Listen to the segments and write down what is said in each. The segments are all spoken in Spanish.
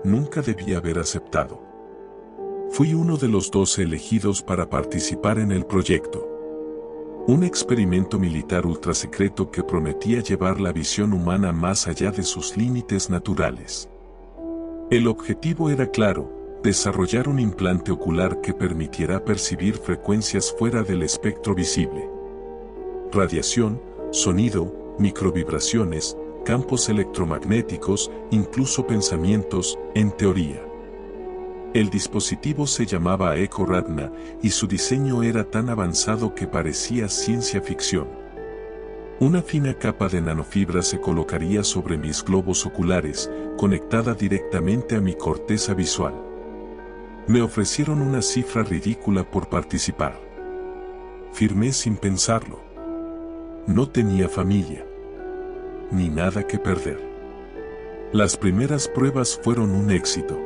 nunca debí haber aceptado. Fui uno de los 12 elegidos para participar en el proyecto. Un experimento militar ultrasecreto que prometía llevar la visión humana más allá de sus límites naturales. El objetivo era claro: desarrollar un implante ocular que permitiera percibir frecuencias fuera del espectro visible. Radiación, sonido, microvibraciones, campos electromagnéticos, incluso pensamientos, en teoría. El dispositivo se llamaba Echo Ratna y su diseño era tan avanzado que parecía ciencia ficción. Una fina capa de nanofibra se colocaría sobre mis globos oculares, conectada directamente a mi corteza visual. Me ofrecieron una cifra ridícula por participar. Firmé sin pensarlo. No tenía familia, ni nada que perder. Las primeras pruebas fueron un éxito.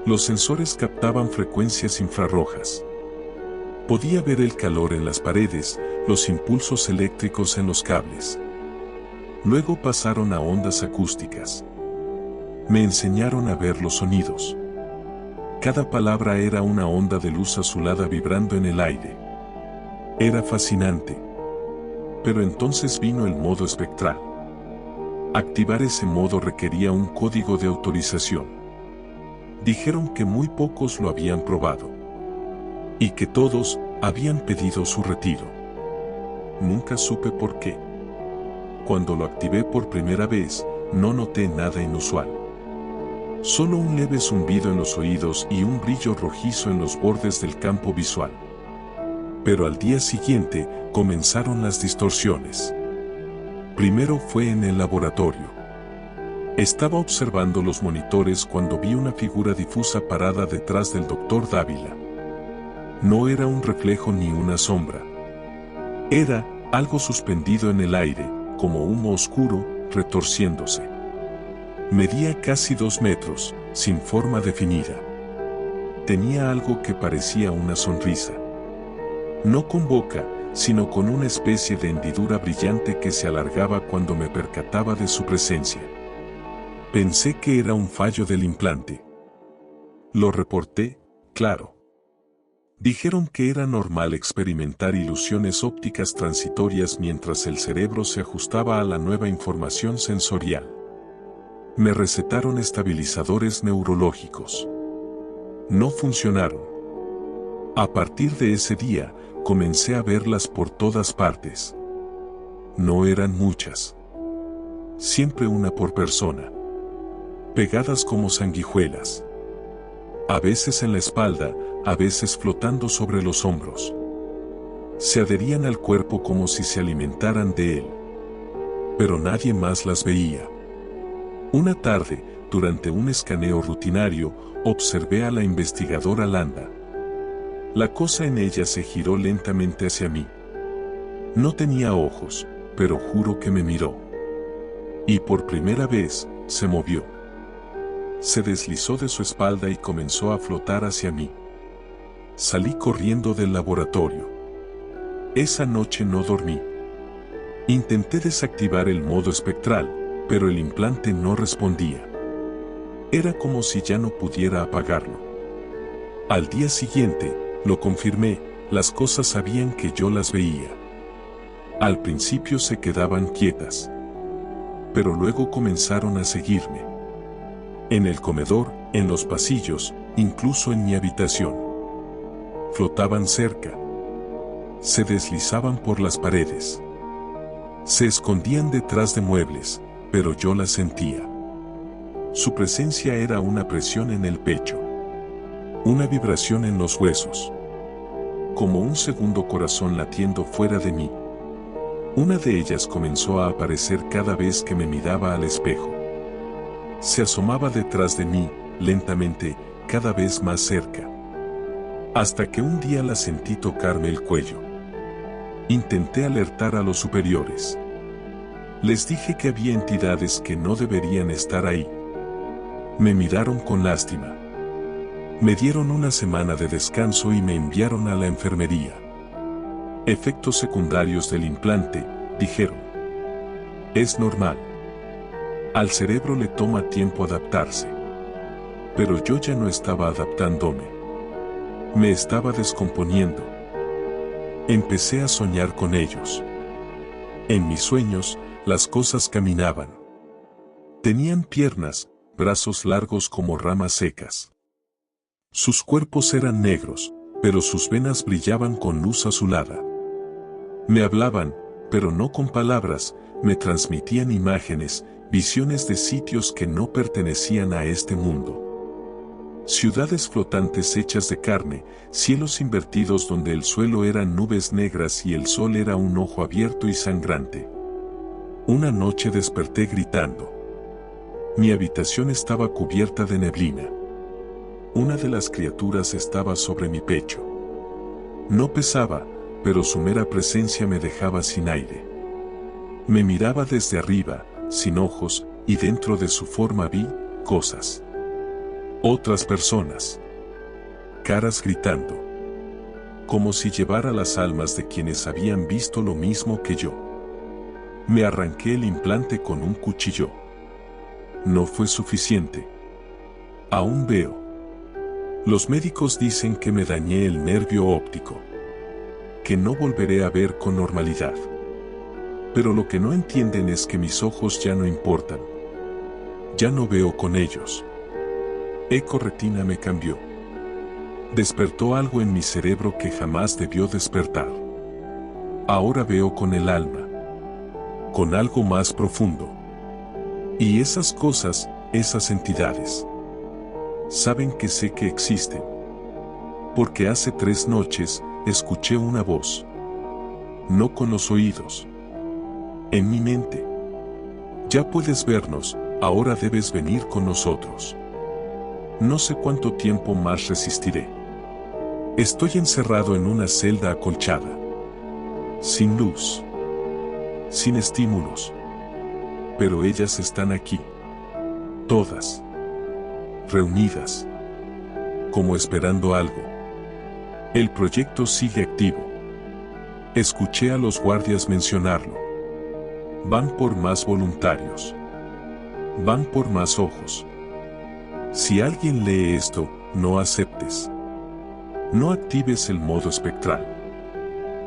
Los sensores captaban frecuencias infrarrojas. Podía ver el calor en las paredes, los impulsos eléctricos en los cables. Luego pasaron a ondas acústicas. Me enseñaron a ver los sonidos. Cada palabra era una onda de luz azulada vibrando en el aire. Era fascinante. Pero entonces vino el modo espectral. Activar ese modo requería un código de autorización. Dijeron que muy pocos lo habían probado. Y que todos habían pedido su retiro. Nunca supe por qué. Cuando lo activé por primera vez, no noté nada inusual. Solo un leve zumbido en los oídos y un brillo rojizo en los bordes del campo visual. Pero al día siguiente, comenzaron las distorsiones. Primero fue en el laboratorio. Estaba observando los monitores cuando vi una figura difusa parada detrás del Dr. Dávila. No era un reflejo ni una sombra. Era algo suspendido en el aire, como humo oscuro, retorciéndose. Medía casi 2 metros, sin forma definida. Tenía algo que parecía una sonrisa. No con boca, sino con una especie de hendidura brillante que se alargaba cuando me percataba de su presencia. Pensé que era un fallo del implante. Lo reporté, claro. Dijeron que era normal experimentar ilusiones ópticas transitorias mientras el cerebro se ajustaba a la nueva información sensorial. Me recetaron estabilizadores neurológicos. No funcionaron. A partir de ese día, comencé a verlas por todas partes. No eran muchas. Siempre una por persona. Pegadas como sanguijuelas. A veces en la espalda, a veces flotando sobre los hombros. Se adherían al cuerpo como si se alimentaran de él. Pero nadie más las veía. Una tarde, durante un escaneo rutinario, observé a la investigadora Landa. La cosa en ella se giró lentamente hacia mí. No tenía ojos, pero juro que me miró. Y por primera vez, se movió. Se deslizó de su espalda y comenzó a flotar hacia mí. Salí corriendo del laboratorio. Esa noche no dormí. Intenté desactivar el modo espectral, pero el implante no respondía. Era como si ya no pudiera apagarlo. Al día siguiente, lo confirmé, las cosas sabían que yo las veía. Al principio se quedaban quietas. Pero luego comenzaron a seguirme. En el comedor, en los pasillos, incluso en mi habitación. Flotaban cerca. Se deslizaban por las paredes. Se escondían detrás de muebles, pero yo las sentía. Su presencia era una presión en el pecho. Una vibración en los huesos. Como un segundo corazón latiendo fuera de mí. Una de ellas comenzó a aparecer cada vez que me miraba al espejo. Se asomaba detrás de mí, lentamente, cada vez más cerca. Hasta que un día la sentí tocarme el cuello. Intenté alertar a los superiores. Les dije que había entidades que no deberían estar ahí. Me miraron con lástima. Me dieron una semana de descanso y me enviaron a la enfermería. Efectos secundarios del implante, dijeron. Es normal. Al cerebro le toma tiempo adaptarse. Pero yo ya no estaba adaptándome. Me estaba descomponiendo. Empecé a soñar con ellos. En mis sueños, las cosas caminaban. Tenían piernas, brazos largos como ramas secas. Sus cuerpos eran negros, pero sus venas brillaban con luz azulada. Me hablaban, pero no con palabras, me transmitían imágenes, visiones de sitios que no pertenecían a este mundo. Ciudades flotantes hechas de carne, cielos invertidos donde el suelo eran nubes negras y el sol era un ojo abierto y sangrante. Una noche desperté gritando. Mi habitación estaba cubierta de neblina. Una de las criaturas estaba sobre mi pecho. No pesaba, pero su mera presencia me dejaba sin aire. Me miraba desde arriba, sin ojos, y dentro de su forma vi cosas. Otras personas. Caras gritando. Como si llevara las almas de quienes habían visto lo mismo que yo. Me arranqué el implante con un cuchillo. No fue suficiente. Aún veo. Los médicos dicen que me dañé el nervio óptico. Que no volveré a ver con normalidad. Pero lo que no entienden es que mis ojos ya no importan. Ya no veo con ellos. Eco-retina me cambió. Despertó algo en mi cerebro que jamás debió despertar. Ahora veo con el alma. Con algo más profundo. Y esas cosas, esas entidades, saben que sé que existen. Porque hace 3 noches, escuché una voz. No con los oídos. En mi mente. Ya puedes vernos, ahora debes venir con nosotros. No sé cuánto tiempo más resistiré. Estoy encerrado en una celda acolchada. Sin luz. Sin estímulos. Pero ellas están aquí. Todas. Reunidas. Como esperando algo. El proyecto sigue activo. Escuché a los guardias mencionarlo. Van por más voluntarios. Van por más ojos. Si alguien lee esto, no aceptes. No actives el modo espectral.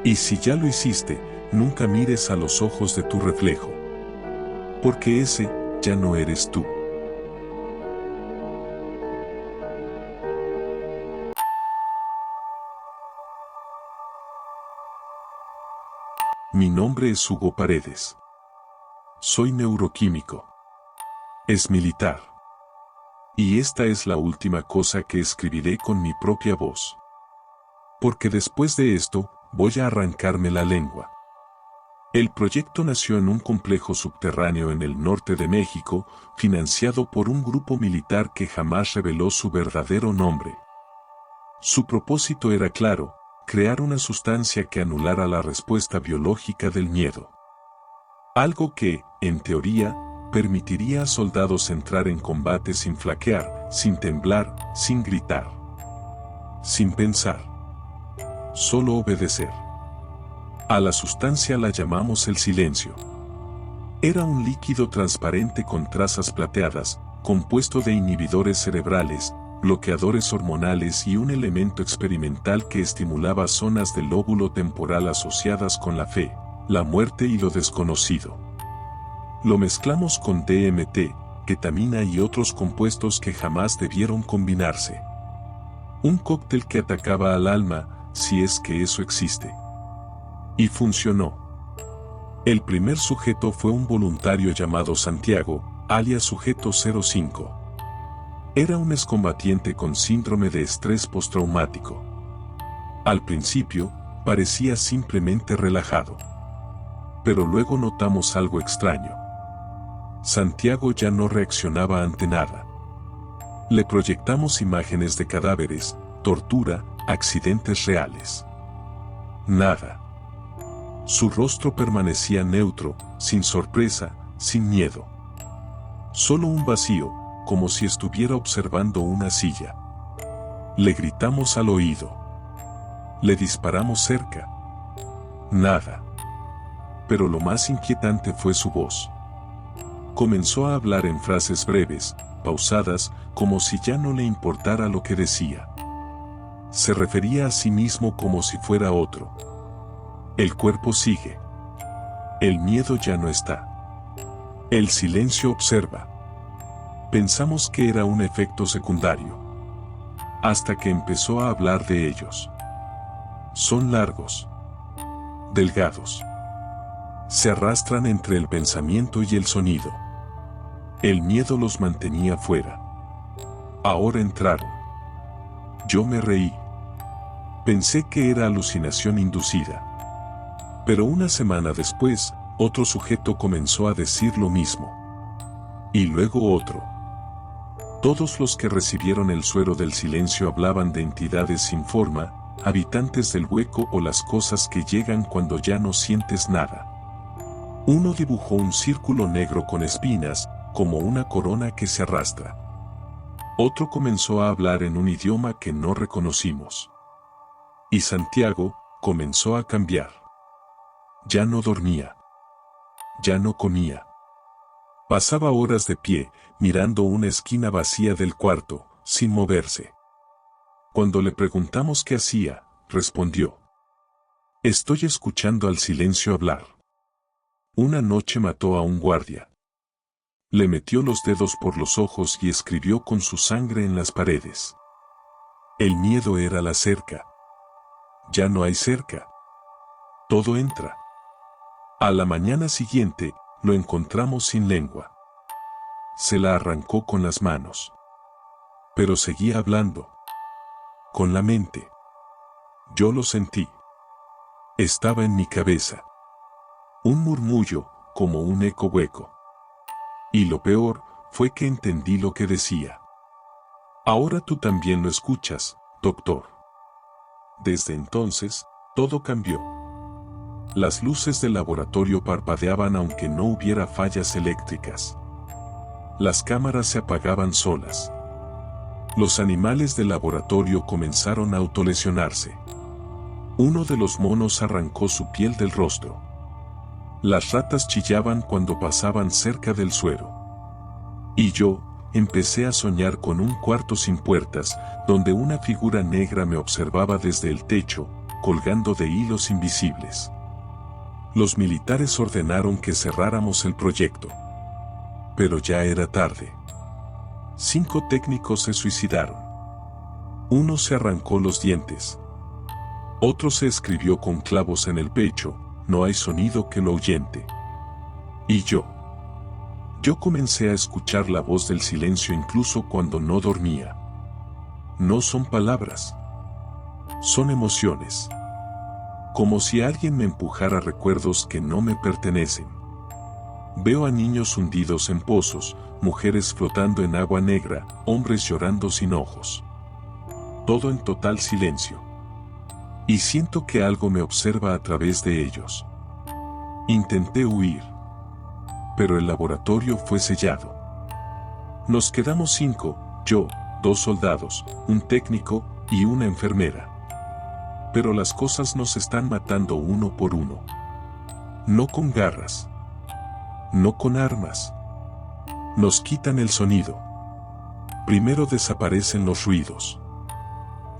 Y si ya lo hiciste, nunca mires a los ojos de tu reflejo. Porque ese ya no eres tú. Mi nombre es Hugo Paredes. Soy neuroquímico. Es militar. Y esta es la última cosa que escribiré con mi propia voz. Porque después de esto, voy a arrancarme la lengua. El proyecto nació en un complejo subterráneo en el norte de México, financiado por un grupo militar que jamás reveló su verdadero nombre. Su propósito era claro: crear una sustancia que anulara la respuesta biológica del miedo. Algo que, en teoría, permitiría a soldados entrar en combate sin flaquear, sin temblar, sin gritar. Sin pensar. Solo obedecer. A la sustancia la llamamos el silencio. Era un líquido transparente con trazas plateadas, compuesto de inhibidores cerebrales, bloqueadores hormonales y un elemento experimental que estimulaba zonas del lóbulo temporal asociadas con la fe, la muerte y lo desconocido. Lo mezclamos con DMT, ketamina y otros compuestos que jamás debieron combinarse. Un cóctel que atacaba al alma, si es que eso existe. Y funcionó. El primer sujeto fue un voluntario llamado Santiago, alias Sujeto 05. Era un excombatiente con síndrome de estrés postraumático. Al principio, parecía simplemente relajado. Pero luego notamos algo extraño. Santiago ya no reaccionaba ante nada. Le proyectamos imágenes de cadáveres, tortura, accidentes reales. Nada. Su rostro permanecía neutro, sin sorpresa, sin miedo. Solo un vacío, como si estuviera observando una silla. Le gritamos al oído. Le disparamos cerca. Nada. Pero lo más inquietante fue su voz. Comenzó a hablar en frases breves, pausadas, como si ya no le importara lo que decía. Se refería a sí mismo como si fuera otro. El cuerpo sigue. El miedo ya no está. El silencio observa. Pensamos que era un efecto secundario. Hasta que empezó a hablar de ellos. Son largos. Delgados. Se arrastran entre el pensamiento y el sonido. El miedo los mantenía fuera. Ahora entraron. Yo me reí. Pensé que era alucinación inducida. Pero una semana después, otro sujeto comenzó a decir lo mismo. Y luego otro. Todos los que recibieron el suero del silencio hablaban de entidades sin forma, habitantes del hueco o las cosas que llegan cuando ya no sientes nada. Uno dibujó un círculo negro con espinas, como una corona que se arrastra. Otro comenzó a hablar en un idioma que no reconocimos. Y Santiago comenzó a cambiar. Ya no dormía. Ya no comía. Pasaba horas de pie, mirando una esquina vacía del cuarto, sin moverse. Cuando le preguntamos qué hacía, respondió: estoy escuchando al silencio hablar. Una noche mató a un guardia. Le metió los dedos por los ojos y escribió con su sangre en las paredes. El miedo era la cerca. Ya no hay cerca. Todo entra. A la mañana siguiente, lo encontramos sin lengua. Se la arrancó con las manos. Pero seguía hablando. Con la mente. Yo lo sentí. Estaba en mi cabeza. Un murmullo, como un eco hueco. Y lo peor, fue que entendí lo que decía. Ahora tú también lo escuchas, doctor. Desde entonces, todo cambió. Las luces del laboratorio parpadeaban aunque no hubiera fallas eléctricas. Las cámaras se apagaban solas. Los animales del laboratorio comenzaron a autolesionarse. Uno de los monos arrancó su piel del rostro. Las ratas chillaban cuando pasaban cerca del suero. Y yo empecé a soñar con un cuarto sin puertas, donde una figura negra me observaba desde el techo, colgando de hilos invisibles. Los militares ordenaron que cerráramos el proyecto. Pero ya era tarde. 5 técnicos se suicidaron. Uno se arrancó los dientes. Otro se escribió con clavos en el pecho: no hay sonido que lo ahuyente. Y yo comencé a escuchar la voz del silencio incluso cuando no dormía. No son palabras. Son emociones. Como si alguien me empujara recuerdos que no me pertenecen. Veo a niños hundidos en pozos, mujeres flotando en agua negra, hombres llorando sin ojos. Todo en total silencio. Y siento que algo me observa a través de ellos. Intenté huir. Pero el laboratorio fue sellado. Nos quedamos 5, yo, 2 soldados, un técnico y una enfermera. Pero las cosas nos están matando uno por uno. No con garras. No con armas. Nos quitan el sonido. Primero desaparecen los ruidos.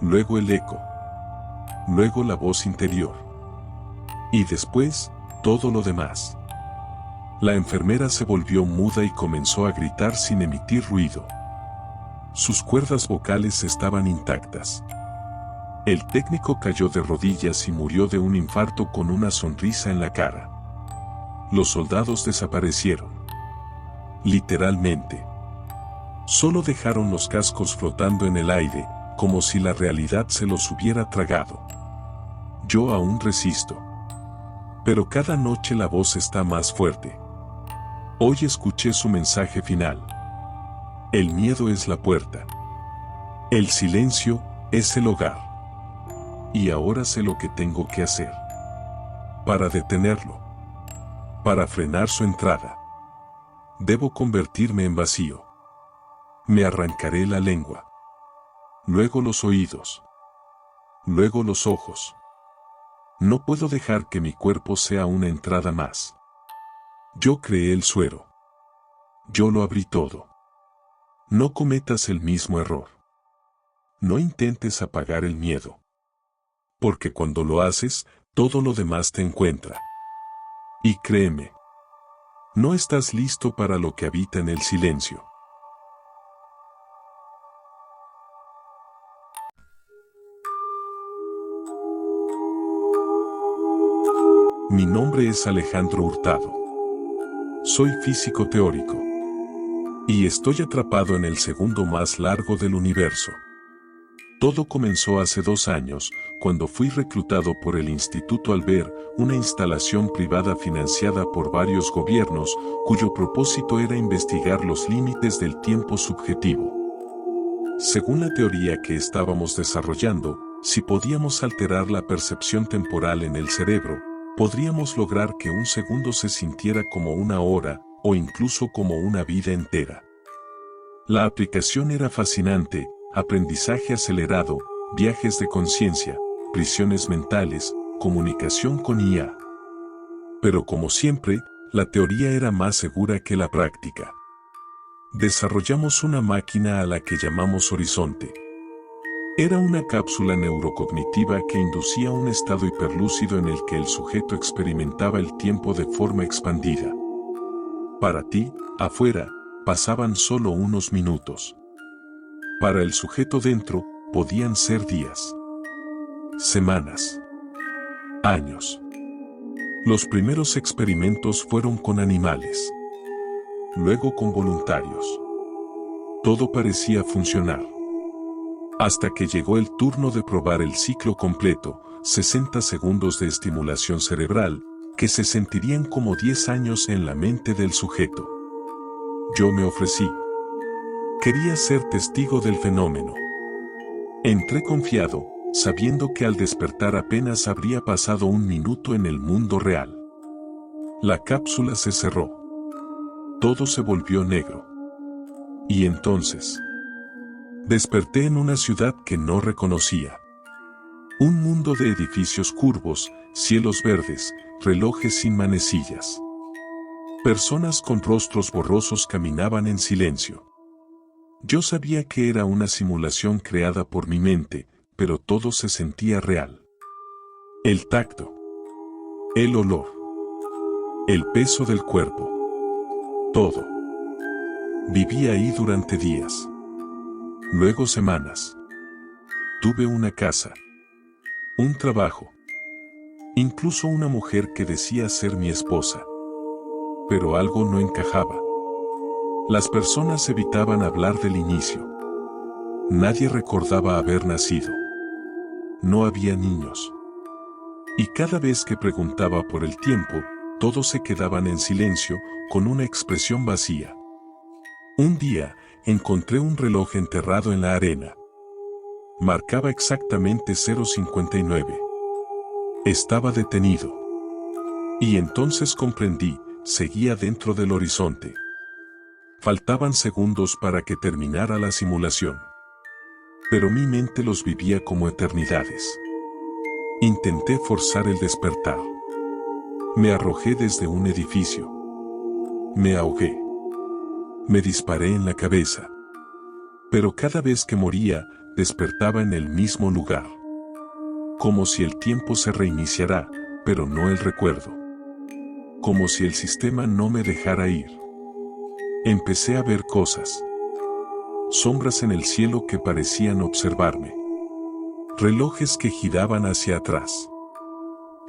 Luego el eco. Luego la voz interior. Y después, todo lo demás. La enfermera se volvió muda y comenzó a gritar sin emitir ruido. Sus cuerdas vocales estaban intactas. El técnico cayó de rodillas y murió de un infarto con una sonrisa en la cara. Los soldados desaparecieron. Literalmente. Solo dejaron los cascos flotando en el aire, como si la realidad se los hubiera tragado. Yo aún resisto. Pero cada noche la voz está más fuerte. Hoy escuché su mensaje final. El miedo es la puerta. El silencio es el hogar. Y ahora sé lo que tengo que hacer. Para detenerlo. Para frenar su entrada. Debo convertirme en vacío. Me arrancaré la lengua. Luego los oídos. Luego los ojos. No puedo dejar que mi cuerpo sea una entrada más. Yo creé el suero. Yo lo abrí todo. No cometas el mismo error. No intentes apagar el miedo. Porque cuando lo haces, todo lo demás te encuentra. Y créeme, no estás listo para lo que habita en el silencio. Mi nombre es Alejandro Hurtado. Soy físico teórico. Y estoy atrapado en el segundo más largo del universo. Todo comenzó hace 2 años, cuando fui reclutado por el Instituto Albert, una instalación privada financiada por varios gobiernos, cuyo propósito era investigar los límites del tiempo subjetivo. Según la teoría que estábamos desarrollando, si podíamos alterar la percepción temporal en el cerebro, podríamos lograr que un segundo se sintiera como una hora, o incluso como una vida entera. La aplicación era fascinante: aprendizaje acelerado, viajes de conciencia, prisiones mentales, comunicación con IA. Pero como siempre, la teoría era más segura que la práctica. Desarrollamos una máquina a la que llamamos Horizonte. Era una cápsula neurocognitiva que inducía un estado hiperlúcido en el que el sujeto experimentaba el tiempo de forma expandida. Para ti, afuera, pasaban solo unos minutos. Para el sujeto dentro, podían ser días, semanas, años. Los primeros experimentos fueron con animales, luego con voluntarios. Todo parecía funcionar. Hasta que llegó el turno de probar el ciclo completo, 60 segundos de estimulación cerebral, que se sentirían como 10 años en la mente del sujeto. Yo me ofrecí. Quería ser testigo del fenómeno. Entré confiado, sabiendo que al despertar apenas habría pasado 1 minuto en el mundo real. La cápsula se cerró. Todo se volvió negro. Y entonces desperté en una ciudad que no reconocía. Un mundo de edificios curvos, cielos verdes, relojes sin manecillas. Personas con rostros borrosos caminaban en silencio. Yo sabía que era una simulación creada por mi mente, pero todo se sentía real. El tacto, el olor, el peso del cuerpo, todo. Viví ahí durante días. Luego semanas. Tuve una casa, un trabajo, incluso una mujer que decía ser mi esposa. Pero algo no encajaba. Las personas evitaban hablar del inicio. Nadie recordaba haber nacido. No había niños. Y cada vez que preguntaba por el tiempo, todos se quedaban en silencio, con una expresión vacía. Un día, encontré un reloj enterrado en la arena. Marcaba exactamente 0:59. Estaba detenido. Y entonces comprendí, seguía dentro del horizonte. Faltaban segundos para que terminara la simulación. Pero mi mente los vivía como eternidades. Intenté forzar el despertar. Me arrojé desde un edificio. Me ahogué. Me disparé en la cabeza. Pero cada vez que moría, despertaba en el mismo lugar. Como si el tiempo se reiniciara, pero no el recuerdo. Como si el sistema no me dejara ir. Empecé a ver cosas. Sombras en el cielo que parecían observarme. Relojes que giraban hacia atrás.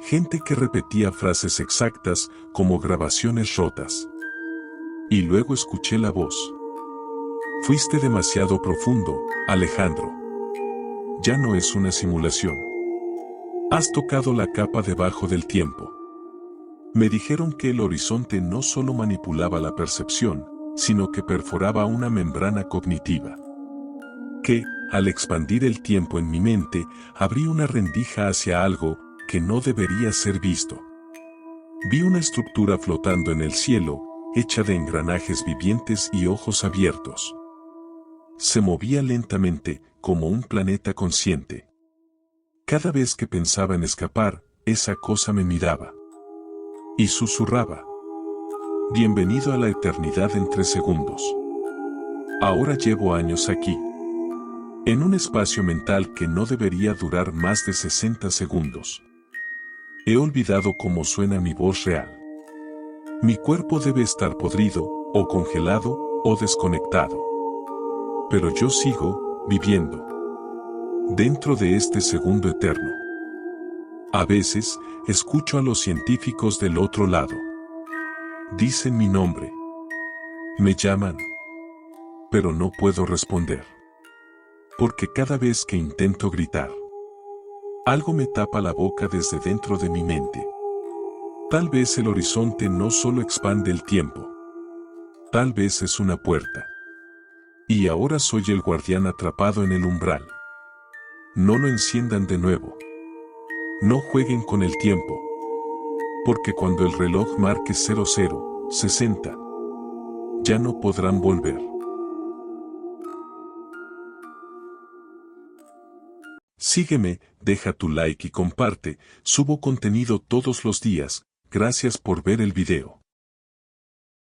Gente que repetía frases exactas como grabaciones rotas. Y luego escuché la voz. Fuiste demasiado profundo, Alejandro. Ya no es una simulación. Has tocado la capa debajo del tiempo. Me dijeron que el horizonte no solo manipulaba la percepción, sino que perforaba una membrana cognitiva. Que, al expandir el tiempo en mi mente, abrí una rendija hacia algo que no debería ser visto. Vi una estructura flotando en el cielo, hecha de engranajes vivientes y ojos abiertos. Se movía lentamente, como un planeta consciente. Cada vez que pensaba en escapar, esa cosa me miraba. Y susurraba. Bienvenido a la eternidad en 3 segundos. Ahora llevo años aquí, en un espacio mental que no debería durar más de 60 segundos. He olvidado cómo suena mi voz real. Mi cuerpo debe estar podrido, o congelado, o desconectado. Pero yo sigo, viviendo, dentro de este segundo eterno. A veces, escucho a los científicos del otro lado. Dicen mi nombre. Me llaman. Pero no puedo responder. Porque cada vez que intento gritar, algo me tapa la boca desde dentro de mi mente. Tal vez el horizonte no solo expande el tiempo. Tal vez es una puerta. Y ahora soy el guardián atrapado en el umbral. No lo enciendan de nuevo. No jueguen con el tiempo. Porque cuando el reloj marque 00:60, ya no podrán volver. Sígueme, deja tu like y comparte, subo contenido todos los días. Gracias por ver el video.